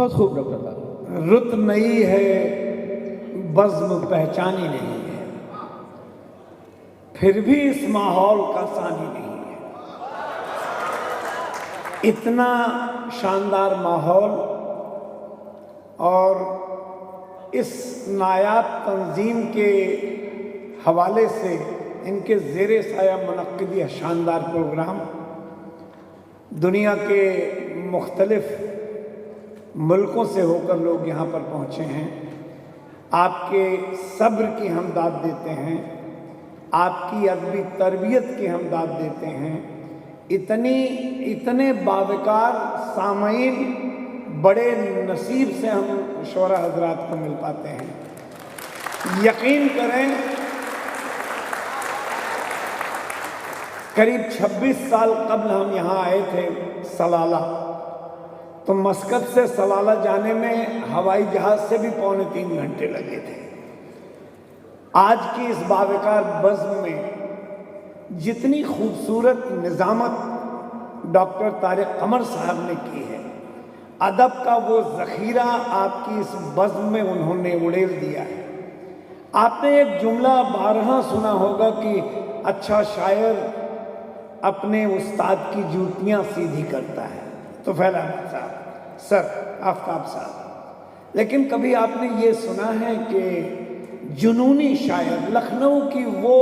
बहुत खूब डॉक्टर साहब। रुत नई है, बज़्म पहचानी नहीं है, फिर भी इस माहौल का सानी नहीं है। इतना शानदार माहौल और इस नायाब तंजीम के हवाले से इनके ज़ेरे साया मुनक्किद यह शानदार प्रोग्राम दुनिया के मुख्तलिफ मुल्कों से होकर लोग यहाँ पर पहुँचे हैं। आपके सब्र की हम दाद देते हैं, आपकी अदबी तरबियत की हम दाद देते हैं। इतने बावकार सामईन बड़े नसीब से हम शोरा हजरात को मिल पाते हैं। यकीन करें, करीब 26 साल कबल हम यहाँ आए थे सलाला, तो मस्कत से सलाला जाने में हवाई जहाज़ से भी 2.25 घंटे लगे थे। आज की इस बावकार बज़्म में जितनी खूबसूरत निज़ामत डॉक्टर तारिक कमर साहब ने की है, अदब का वो ज़ख़ीरा आपकी इस बज़्म में उन्होंने उड़ेल दिया है। आपने एक जुमला बारहा सुना होगा कि अच्छा शायर अपने उस्ताद की जूतियाँ सीधी करता है, तो फैला साहब, सर आफ्ताब साहब। लेकिन कभी आपने ये सुना है कि जुनूनी शायर लखनऊ की वो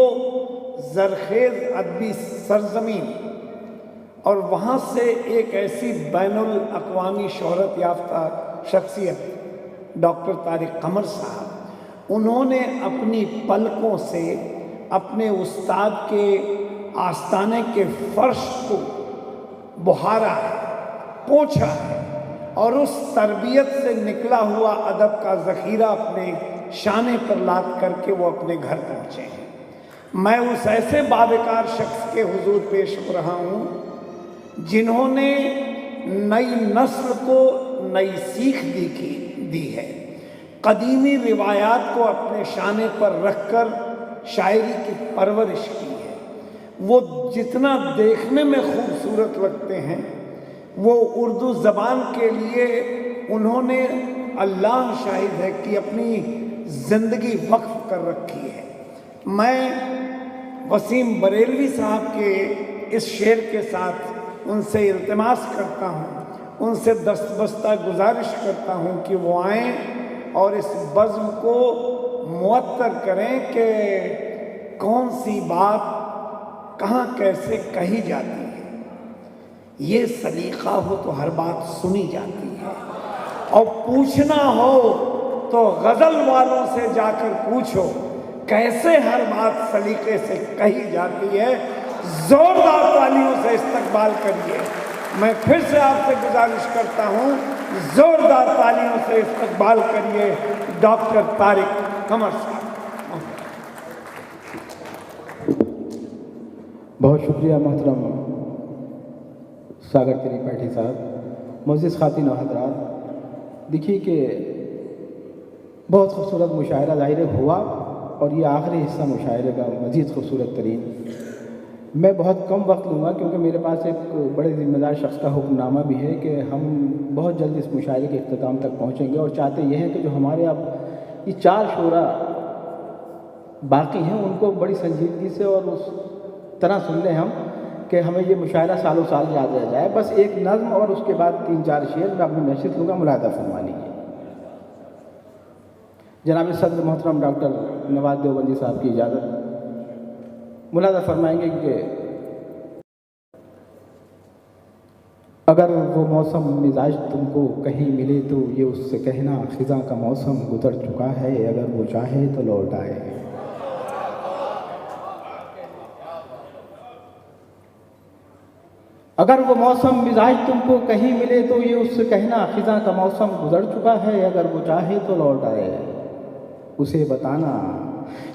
ज़रखेज़ अदबी सरज़मीन और वहाँ से एक ऐसी बैनुल अक़वामी शोहरत याफ्ता शख्सियत डॉक्टर तारिक कमर साहब, उन्होंने अपनी पलकों से अपने उस्ताद के आस्ताने के फ़र्श को बुहारा है, पोंछा है और उस तरबियत से निकला हुआ अदब का ज़ख़ीरा अपने शाने पर लाद करके वो अपने घर पहुँचे हैं। मैं उस ऐसे बावकार शख्स के हुजूर पेश हो रहा हूँ जिन्होंने नई नस्ल को नई सीख दी है, कदीमी रिवायात को अपने शाने पर रखकर शायरी की परवरिश की है। वो जितना देखने में खूबसूरत लगते हैं, वो उर्दू ज़बान के लिए उन्होंने अल्लाह शाहिद है कि अपनी ज़िंदगी वक्फ कर रखी है। मैं वसीम बरेलवी साहब के इस शेर के साथ उनसे इल्तिमास करता हूँ, उनसे दस्तबस्ता गुजारिश करता हूँ कि वो आएँ और इस बज़्म को मुअत्तर करें कि कौन सी बात कहाँ कैसे कही जाती है। ये सलीका हो तो हर बात सुनी जाती है, और पूछना हो तो गज़ल वालों से जाकर पूछो कैसे हर बात सलीके से कही जाती है। ज़ोरदार तालियों से इस्तकबाल करिए। मैं फिर से आपसे गुजारिश करता हूँ, ज़ोरदार तालियों से इस्तकबाल करिए डॉक्टर तारिक कमर साहब। बहुत शुक्रिया मोहतरम सागर त्रिपाठी साहब। मुअज़्ज़िज़ ख़ातिन और हज़रात, देखिए कि बहुत खूबसूरत मुशायरा ज़ाहिर हुआ और ये आखिरी हिस्सा मुशायरे का मज़ीद खूबसूरत तरीन। मैं बहुत कम वक्त लूँगा क्योंकि मेरे पास एक बड़े ज़िम्मेदार शख्स का हुक्मनामा भी है कि हम बहुत जल्द इस मुशायरे के इख्तिताम तक पहुँचेंगे और चाहते ये हैं कि जो हमारे अब ये 4 शोरा बाकी हैं उनको बड़ी संजीदगी से और उस तरह सुन लें हम कि हमें ये मुशायरा सालों साल याद रह जाए। बस एक नज़्म और उसके बाद 3-4 शेर मैं अपनी नशीत लूँगा, मुलाहिज़ा फरमा लीजिए। जनाब सदर मोहतरम डॉक्टर नवाज़ देवबंदी साहब की इजाज़त। मुलाहिज़ा फरमाएंगे कि अगर वो मौसम मिजाज तुमको कहीं मिले तो ये उससे कहना ख़िज़ां का मौसम गुज़र चुका है, अगर वो चाहे तो लौट आए। अगर वो मौसम मिजाज तुमको कहीं मिले तो ये उससे कहना ख़िज़ां का मौसम गुज़र चुका है, अगर वो चाहे तो लौट आए। उसे बताना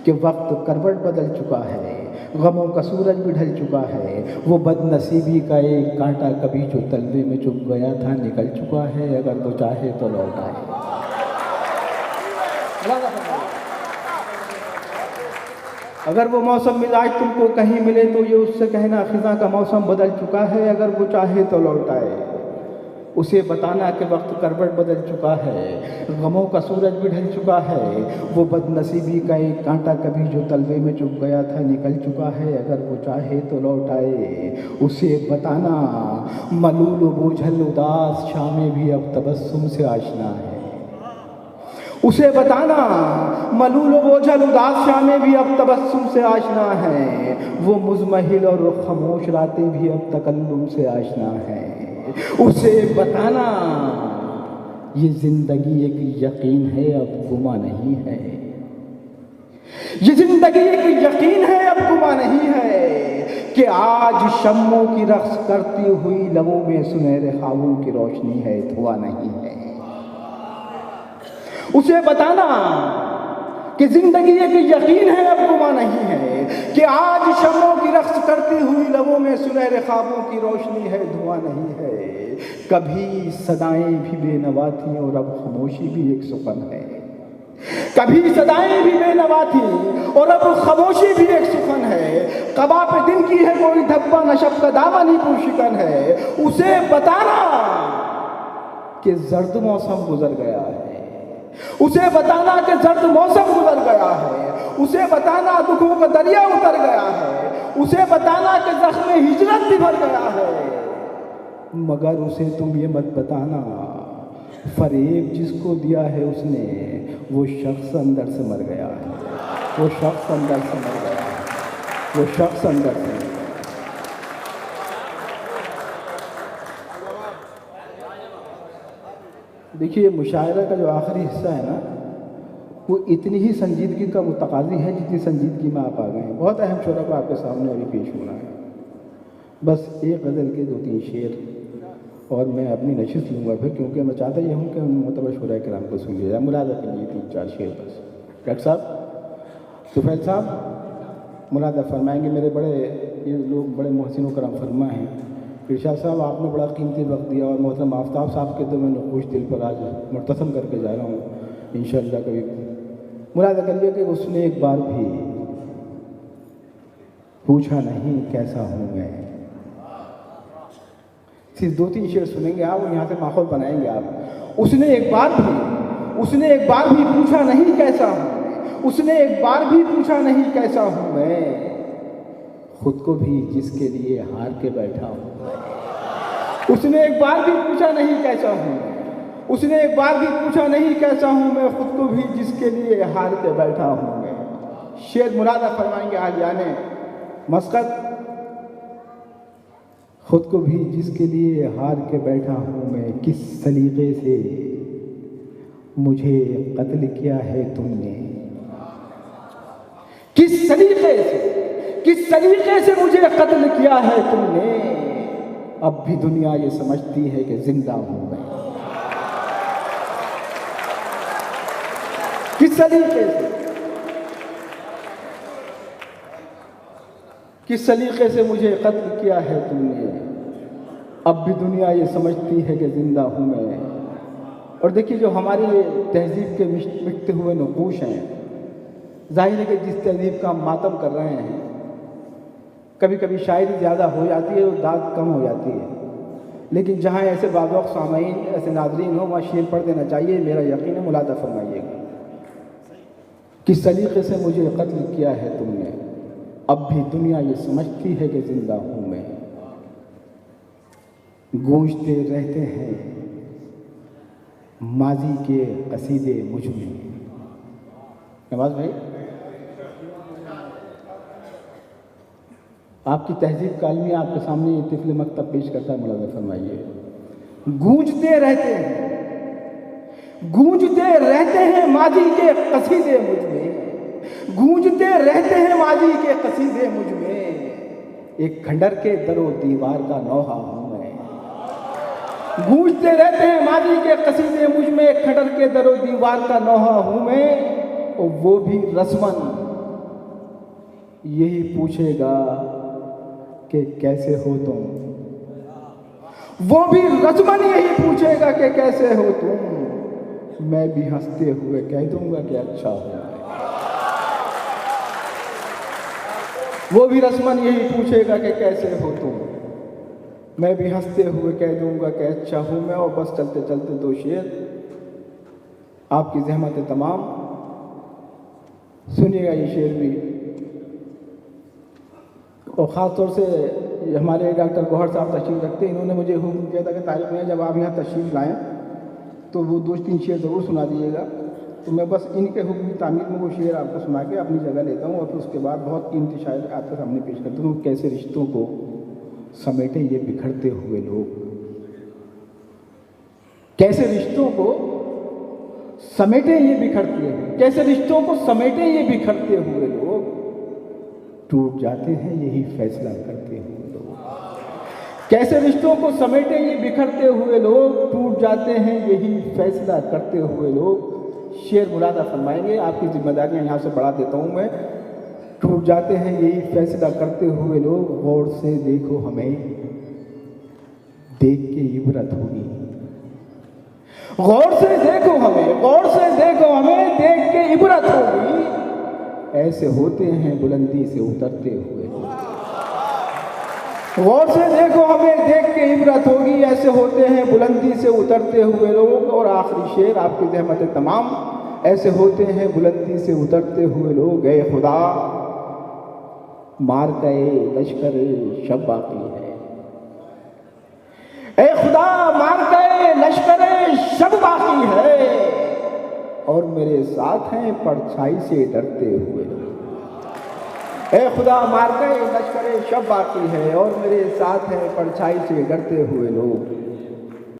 कि वक्त करवट बदल चुका है, गमों का सूरज भी ढल चुका है, वो बदनसीबी का एक कांटा कभी जो तलवे में चुभ गया था निकल चुका है, अगर वो चाहे तो लौट आए। अगर वो मौसम मिजाज तुमको कहीं मिले तो ये उससे कहना ख़िज़ां का मौसम बदल चुका है, अगर वो चाहे तो लौट आए। उसे बताना कि वक्त करवट बदल चुका है, गमों का सूरज भी ढल चुका है, वो बदनसीबी का एक कांटा कभी जो तलवे में चुभ गया था निकल चुका है, अगर वो चाहे तो लौट आए। उसे बताना मलूल बोझल उदास शामें भी अब तबस्सुम से आशना है। उसे बताना मलूल बोझल उदास शामें भी अब तबस्सुम से आशना है, वो मुज़महिल और खामोश रातें भी अब तकल्लुम से आशना है। उसे बताना ये जिंदगी एक यकीन है अब गुमा नहीं है, ये जिंदगी एक यकीन है अब गुमा नहीं है, कि आज शम्मों की रक्स करती हुई लबों में सुनहरे ख्वाबों की रोशनी है, धुआं नहीं है। उसे बताना कि जिंदगी एक यकीन है अब गुमा नहीं है, कि आज शम्मों की रक्स करती हुई लबों में सुनहरे ख्वाबों की रोशनी है, धुआं नहीं है। कभी सदाएं भी बेनवा थी और अब खामोशी भी एक सुखन है, कभी सदाएं भी बेनवा थी और अब खामोशी भी एक सुखन है। कबा पे दिन की है कोई धब्बा नशब का दामन ही पुरशिकन है। उसे बताना कि जर्द मौसम गुजर गया है, उसे बताना कि जर्द मौसम गुजर गया है। उसे बताना दुखों का दरिया उतर गया है, उसे बताना कि जख्म हिजरत भी भर गया है। मगर उसे तुम ये मत बताना फरेब जिसको दिया है उसने, वो शख्स अंदर से मर गया है, वो शख्स अंदर से मर गया है, वो शख्स अंदर से। देखिए मुशायरा का जो आखिरी हिस्सा है ना, वो इतनी ही संजीदगी का मुतकाज़ी है जितनी संजीदगी में आप आ गए हैं। बहुत अहम शोरा को आपके सामने अभी पेश होना है। बस एक गज़ल के 2-3 शेर और मैं अपनी नशिस्त लूँगा फिर, क्योंकि मैं चाहता ये हूँ कि मोतबर शोरा कराम को सुन लिया, मुरादा कीजिए 3-4 शेर बस। डॉक्टर साहब, तुफैल साहब मुरादा फरमाएंगे। मेरे बड़े ये लोग बड़े मोहसिन व करम फरमा हैं। इरशाद साहब आपने बड़ा कीमती वक्त दिया और मोहतरम आफ्ताब साहब के तो मैं खुश दिल पर आज मुर्तसम करके जा रहा हूँ इंशाअल्लाह। कभी मुरादा करिए कि उसने एक बार भी पूछा नहीं कैसा हूँ मैं। सिर्फ 2-3 शेर सुनेंगे आप और यहाँ से माहौल बनाएंगे आप। उसने एक बार भी पूछा नहीं कैसा हूँ, उसने एक बार भी पूछा नहीं कैसा हूँ मैं, खुद को भी जिसके लिए हार के बैठा हूँ। उसने एक बार भी पूछा नहीं कैसा हूँ, उसने एक बार भी पूछा नहीं कैसा हूँ मैं, खुद को भी जिसके लिए हार के बैठा हूँ मैं। शेर मुरादा फरमाएंगे आलियाने मस्कत। खुद को भी जिसके लिए हार के बैठा हूँ मैं, किस सलीके से मुझे कत्ल किया है तुमने, किस सलीके से मुझे कत्ल किया है तुमने, अब भी दुनिया ये समझती है कि जिंदा हूं मैं। किस सलीके से मुझे कत्ल किया है तुमने, अब भी दुनिया ये समझती है कि जिंदा हूं मैं। और देखिए जो हमारी तहजीब के मिटते हुए नकूश हैं, जाहिर है कि जिस तहजीब का हम मातम कर रहे हैं, कभी कभी शायरी ज़्यादा हो जाती है और दाद कम हो जाती है, लेकिन जहाँ ऐसे बाज़ सामाईन ऐसे नाज़रीन हो वहाँ शेर पढ़ देना चाहिए। मेरा यकीन है मुलादा फरमाइएगा। किस सलीके से मुझे कत्ल किया है तुमने, अब भी दुनिया ये समझती है कि जिंदा हूँ मैं। गूंजते रहते हैं माजी के कसीदे मुझ में। नवाज भाई, आपकी तहजीब कालमी आपके सामने ये तिफल मकतब पेश करता है, मुलाज़ा फरमाइए। गूंजते रहते हैं माजी के कसीदे मुझ में, गूंजते रहते हैं माजी के कसीदे मुझ में, एक खंडर के दरो दीवार का नौहा हूँ मैं। गूंजते रहते हैं माजी के कसीदे मुझ में, एक खंडर के दरो दीवार का नौहा हूँ मैं, और वो भी रस्मन यही पूछेगा कि कैसे हो तुम, वो भी रस्मन यही पूछेगा कि कैसे हो तुम, मैं भी हंसते हुए कह दूंगा कि अच्छा हो। वो भी रस्मन यही पूछेगा कि कैसे हो तुम, मैं भी हंसते हुए कह दूंगा कि अच्छा हूँ मैं, और बस चलते चलते दो शेर आपकी ज़हमत तमाम। सुनिएगा ये शेर भी, और ख़ास तौर से हमारे डॉक्टर गौहर साहब तशरीफ़ रखते, इन्होंने मुझे हुक्म किया था कि तालिब में जब आप यहाँ तशरीफ़ लाएँ तो वो 2-3 शेर ज़रूर सुना दीजिएगा। तो मैं बस इनके हुक्म की तामील में वो शेर आपको सुना के अपनी जगह लेता हूँ, और फिर उसके बाद बहुत कीमती शायर आपके सामने पेश करता हूँ। कैसे रिश्तों को समेटे ये बिखरते हुए लोग, कैसे रिश्तों को समेटे ये बिखरते हुए, कैसे रिश्तों को समेटे ये बिखरते हुए लोग, टूट जाते हैं यही फैसला करते हुए लोग। कैसे रिश्तों को समेटे ये बिखरते हुए लोग, टूट जाते हैं यही फैसला करते हुए लोग। शेर मुरादा फरमाएंगे, आपकी जिम्मेदारियां यहाँ से बढ़ा देता हूँ मैं। टूट जाते हैं यही फैसला करते हुए लोग, गौर से देखो हमें देख के इबरत होगी। गौर से देखो हमें, गौर से देखो हमें देख के इबरत होगी। ऐसे होते हैं बुलंदी से उतरते हुए लोग। गौर से देखो हमें देख के इबरत होगी, ऐसे होते हैं बुलंदी से उतरते हुए लोग। और आखिरी शेर आपकी ज़हमत तमाम, ऐसे होते हैं बुलंदी से उतरते हुए लोग। ऐ खुदा मार गए लश्कर शब बाकी है, ऐ खुदा मार गए लश्कर शब बाकी है, और मेरे साथ हैं परछाई से डरते हुए लोग। ऐ खुदा मार गए लश्कर शब बाकी है, और मेरे साथ हैं परछाई से डरते हुए लोग।